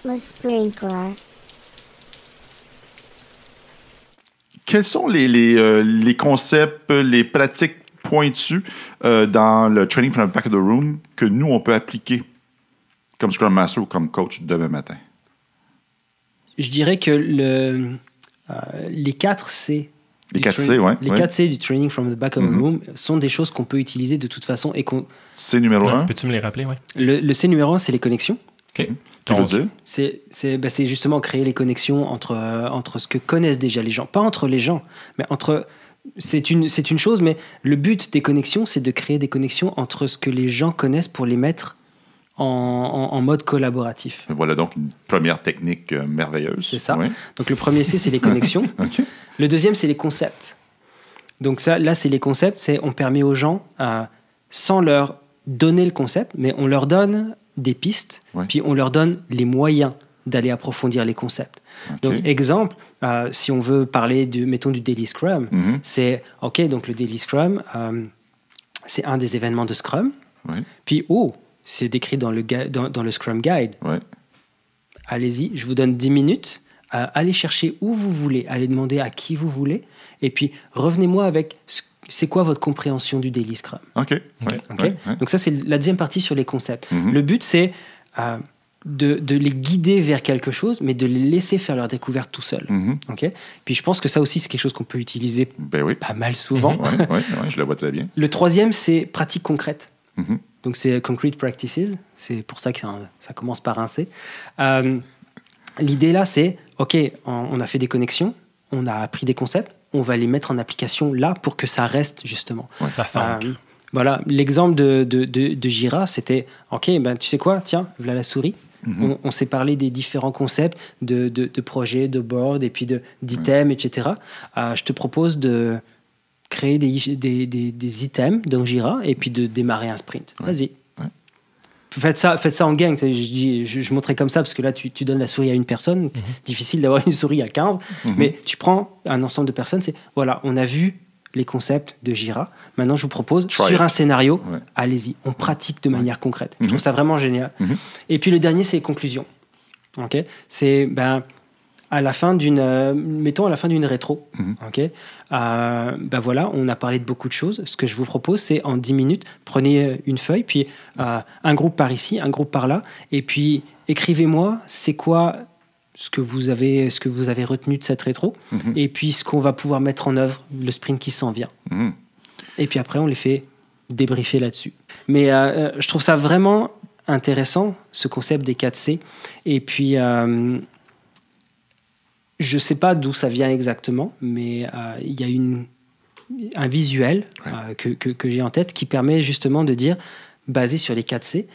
Le sprinkler. Quels sont les concepts, les pratiques pointues dans le training from the back of the room que nous, on peut appliquer comme Scrum Master ou comme coach demain matin? Je dirais que les 4 C. Les 4 C, oui. Les 4 C du training from the back of the room sont des choses qu'on peut utiliser de toute façon. Et C numéro 1. Peux-tu me les rappeler, oui? Le C numéro 1, c'est les connexions. OK. Qui veut dire? C'est justement créer les connexions entre ce que connaissent déjà les gens. Pas entre les gens, mais entre... C'est une chose, mais le but des connexions, c'est de créer des connexions entre ce que les gens connaissent pour les mettre en mode collaboratif. Voilà donc une première technique merveilleuse. C'est ça. Oui. Donc le premier C, c'est les connexions. OK. Le deuxième, c'est les concepts. Donc là, c'est les concepts. On permet aux gens, sans leur donner le concept, mais on leur donne des pistes, puis on leur donne les moyens d'aller approfondir les concepts. Okay. Donc, exemple, si on veut parler, mettons, du Daily Scrum, c'est, OK, donc le Daily Scrum, c'est un des événements de Scrum. Oui. Puis, c'est décrit dans le Scrum Guide. Oui. Allez-y, je vous donne 10 minutes. Allez chercher où vous voulez, allez demander à qui vous voulez, et puis revenez-moi avec c'est quoi votre compréhension du Daily Scrum. OK. Okay? Ouais. Donc ça, c'est la deuxième partie sur les concepts. Le but, c'est de les guider vers quelque chose, mais de les laisser faire leur découverte tout seuls. Okay? Puis je pense que ça aussi, c'est quelque chose qu'on peut utiliser pas mal souvent. Oui, je le vois très bien. Le troisième, c'est pratique concrète. Donc c'est concrete practices. C'est pour ça que ça commence par un C. L'idée là, c'est, OK, on a fait des connexions, on a appris des concepts, on va les mettre en application là pour que ça reste justement. Ouais, ça s'ancre. Voilà, l'exemple de Jira, c'était, OK, ben, tu sais quoi, tiens, voilà la souris. On s'est parlé des différents concepts de projets, de board, et puis d'items, etc. Je te propose de créer des items dans Jira et puis de démarrer un sprint. Vas-y. Faites ça en gang. Je montrais comme ça parce que là, tu donnes la souris à une personne. Difficile d'avoir une souris à 15. Mais tu prends un ensemble de personnes. Voilà, on a vu les concepts de Jira. Maintenant, je vous propose, sur un scénario, allez-y, on pratique de manière concrète. Je trouve ça vraiment génial. Et puis, le dernier, c'est les conclusions. Okay, c'est à la fin d'une rétro. Voilà, on a parlé de beaucoup de choses. Ce que je vous propose, c'est en 10 minutes, prenez une feuille, puis un groupe par ici, un groupe par là, et puis écrivez-moi c'est quoi ce que vous avez retenu de cette rétro, et puis ce qu'on va pouvoir mettre en œuvre, le sprint qui s'en vient. Et puis après, on les fait débriefer là-dessus. Mais je trouve ça vraiment intéressant, ce concept des 4C. Et puis... je ne sais pas d'où ça vient exactement, mais il y a un visuel que j'ai en tête qui permet justement de dire, basé sur les 4C,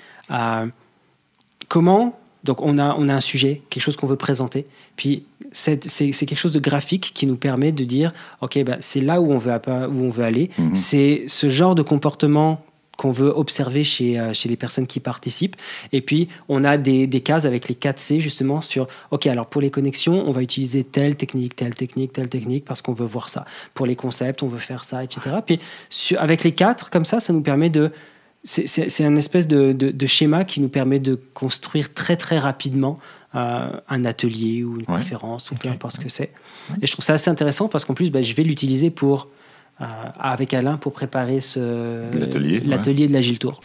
comment... Donc, on a un sujet, quelque chose qu'on veut présenter. Puis, c'est quelque chose de graphique qui nous permet de dire, OK, c'est là où on veut aller. C'est ce genre de comportement qu'on veut observer chez les personnes qui participent. Et puis, on a des cases avec les 4C, justement, sur, OK, alors pour les connexions, on va utiliser telle technique, parce qu'on veut voir ça. Pour les concepts, on veut faire ça, etc. Puis, avec les 4, comme ça nous permet de... C'est un espèce de schéma qui nous permet de construire très, très rapidement un atelier ou une conférence, ou peu importe ce que c'est. Et je trouve ça assez intéressant parce qu'en plus, je vais l'utiliser avec Alain pour préparer l'atelier de l'Agile Tour.